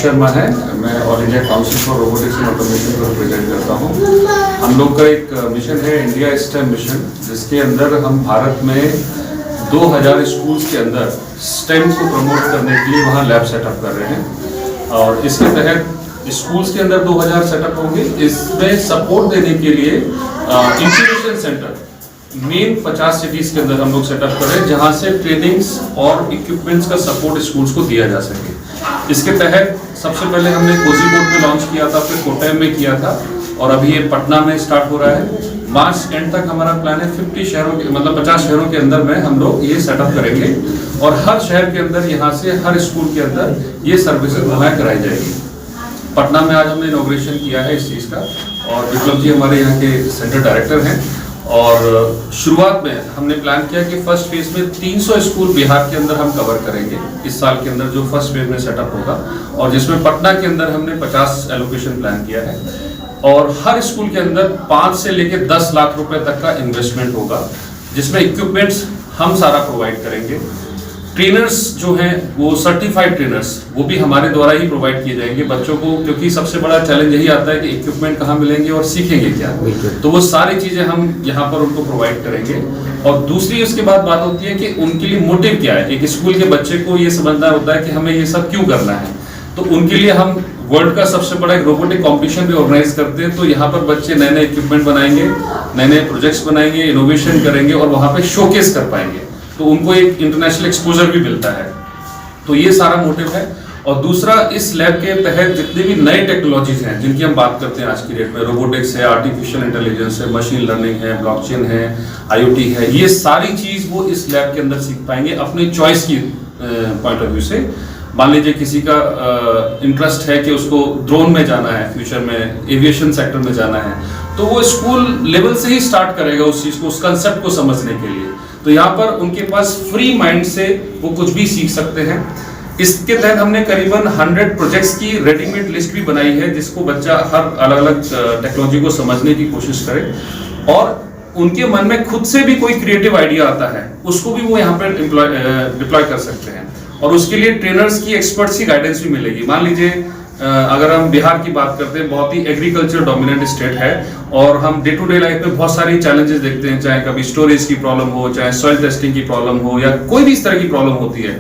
शर्मा है, मैं all India council for robotics and automation को रिप्रेजेंट करता हूँ। हम लोग का एक मिशन है इंडिया स्टेम मिशन, जिसके अंदर हम भारत में 2000 स्कूल्स के अंदर स्टेम को प्रमोट करने के लिए वहाँ लैब सेटअप कर रहे हैं। और इसके तहत स्कूल्स के अंदर 2000 सेटअप होंगे। इसमें सपोर्ट देने के लिए इंक्यूबेशन सेंटर मेन 50 सिटीज़ के अंदर हम लोग सेटअप कर रहे हैं, जहाँ से ट्रेनिंग्स और इक्विपमेंट्स का सपोर्ट स्कूल्स को दिया जा सके। इसके तहत सबसे पहले हमने कोझिकोड में लॉन्च किया था, फिर कोट्टयम में किया था और अभी ये पटना में स्टार्ट हो रहा है। मार्च एंड तक हमारा प्लान है 50 शहरों के, मतलब 50 शहरों के अंदर में हम लोग ये सेटअप करेंगे और हर शहर के अंदर यहाँ से हर स्कूल के अंदर ये सर्विसेज मुहैया कराई जाएगी। पटना में आज हमने इनॉग्रेशन किया है इस चीज़ का और विप्लव जी हमारे यहाँ के सेंटर डायरेक्टर हैं। और शुरुआत में हमने प्लान किया कि फर्स्ट फेज में 300 स्कूल बिहार के अंदर हम कवर करेंगे इस साल के अंदर, जो फर्स्ट फेज में सेटअप होगा, और जिसमें पटना के अंदर हमने 50 एलोकेशन प्लान किया है। और हर स्कूल के अंदर 5 से लेकर 10 लाख रुपए तक का इन्वेस्टमेंट होगा, जिसमें इक्विपमेंट्स हम सारा प्रोवाइड करेंगे। ट्रेनर्स जो हैं वो सर्टिफाइड ट्रेनर्स वो भी हमारे द्वारा ही प्रोवाइड किए जाएंगे बच्चों को, क्योंकि सबसे बड़ा चैलेंज यही आता है कि इक्विपमेंट कहाँ मिलेंगे और सीखेंगे क्या। तो वो सारी चीज़ें हम यहाँ पर उनको प्रोवाइड करेंगे। और दूसरी उसके बाद बात होती है कि उनके लिए मोटिव क्या है। एक स्कूल के बच्चे को ये समझना होता है कि हमें ये सब क्यों करना है, तो उनके लिए हम वर्ल्ड का सबसे बड़ा एक रोबोटिक कॉम्पिटिशन भी ऑर्गेनाइज करते हैं। तो यहाँ पर बच्चे नए नए इक्विपमेंट बनाएंगे, नए नए प्रोजेक्ट्स बनाएंगे, इनोवेशन करेंगे और वहाँ पे शोकेस कर पाएंगे, तो उनको एक इंटरनेशनल एक्सपोजर भी मिलता है। तो ये सारा मोटिव है। और दूसरा, इस लैब के तहत जितने भी नए टेक्नोलॉजीज हैं जिनकी हम बात करते हैं आज की डेट में, रोबोटिक्स है, आर्टिफिशियल इंटेलिजेंस है, मशीन लर्निंग है, ब्लॉकचेन है, IoT है, ये सारी चीज वो इस लैब के अंदर सीख पाएंगे अपनी चॉइस की पॉइंट ऑफ व्यू से। मान लीजिए किसी का इंटरेस्ट है कि उसको ड्रोन में जाना है, फ्यूचर में एविएशन सेक्टर में जाना है, तो वो स्कूल लेवल से ही स्टार्ट करेगा उस चीज को, उस कंसेप्ट को समझने के लिए। तो यहाँ पर उनके पास फ्री माइंड से वो कुछ भी सीख सकते हैं। इसके तहत हमने करीबन 100 प्रोजेक्ट्स की रेडीमेड लिस्ट भी बनाई है, जिसको बच्चा हर अलग अलग टेक्नोलॉजी को समझने की कोशिश करे और उनके मन में खुद से भी कोई क्रिएटिव आइडिया आता है उसको भी वो यहाँ पर डिप्लॉय कर सकते हैं। और उसके लिए ट्रेनर्स की, एक्सपर्ट्स की गाइडेंस भी मिलेगी। मान लीजिए अगर हम बिहार की बात करते हैं, बहुत ही एग्रीकल्चर डोमिनेंट स्टेट है और हम डे टू डे लाइफ में बहुत सारी चैलेंजेस देखते हैं, चाहे कभी स्टोरेज की प्रॉब्लम हो, चाहे सॉइल टेस्टिंग की प्रॉब्लम हो, या कोई भी इस तरह की प्रॉब्लम होती है।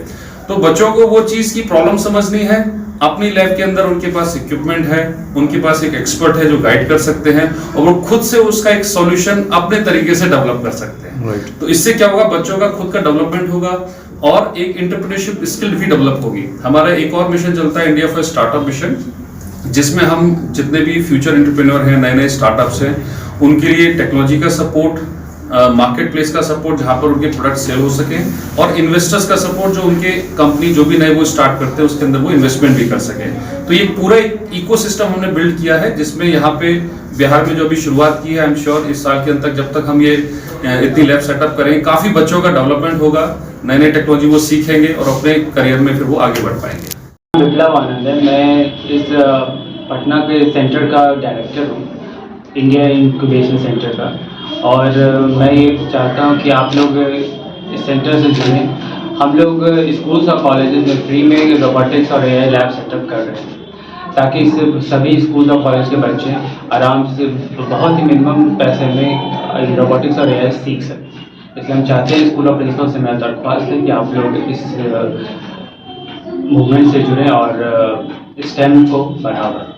तो बच्चों को वो चीज की प्रॉब्लम समझनी है, अपनी लैब के अंदर उनके पास इक्विपमेंट है, उनके पास एक एक्सपर्ट है जो गाइड कर सकते हैं और वो खुद से उसका एक सॉल्यूशन अपने तरीके से डेवलप कर सकते हैं। तो इससे क्या होगा, बच्चों का खुद का डेवलपमेंट होगा और एक एंटरप्रेन्योरशिप स्किल भी डेवलप होगी। हमारा एक और मिशन चलता है, इंडिया फॉर स्टार्टअप मिशन, जिसमें हम जितने भी फ्यूचर एंटरप्रेन्योर हैं, नए नए स्टार्टअप्स हैं, उनके लिए टेक्नोलॉजी का सपोर्ट, मार्केट प्लेस का सपोर्ट जहाँ पर उनके प्रोडक्ट सेल हो सके, और इन्वेस्टर्स का सपोर्ट जो उनके कंपनी जो भी नए वो स्टार्ट करते हैं उसके अंदर वो इन्वेस्टमेंट भी कर सके। तो ये पूरा एक इकोसिस्टम हमने बिल्ड किया है, जिसमें यहाँ पे बिहार में जो अभी शुरुआत की है, आई एम श्योर इस साल के अंत तक जब तक हम ये इतनी लैब सेटअप करेंगे, काफी बच्चों का डेवलपमेंट होगा, नए नए टेक्नोलॉजी वो सीखेंगे और अपने करियर में फिर वो आगे बढ़ पाएंगे। विप्लव आनंद है, मैं इस पटना के सेंटर का डायरेक्टर हूँ, इंडिया इंक्यूबेशन सेंटर का। और मैं ये चाहता हूँ कि आप लोग इस सेंटर से जुड़ें। हम लोग स्कूल्स और कॉलेजेस में फ्री में रोबोटिक्स और AI लैब सेटअप कर रहे हैं, ताकि सभी स्कूल और कॉलेज के बच्चे आराम से बहुत ही मिनिमम पैसे में रोबोटिक्स और AI सीख सकें। इसलिए हम चाहते हैं स्कूल और प्रिंसिपल से मेरा दरख्वास्त है कि आप लोग इस मूवमेंट से जुड़ें और स्टेम को बढ़ावा दें।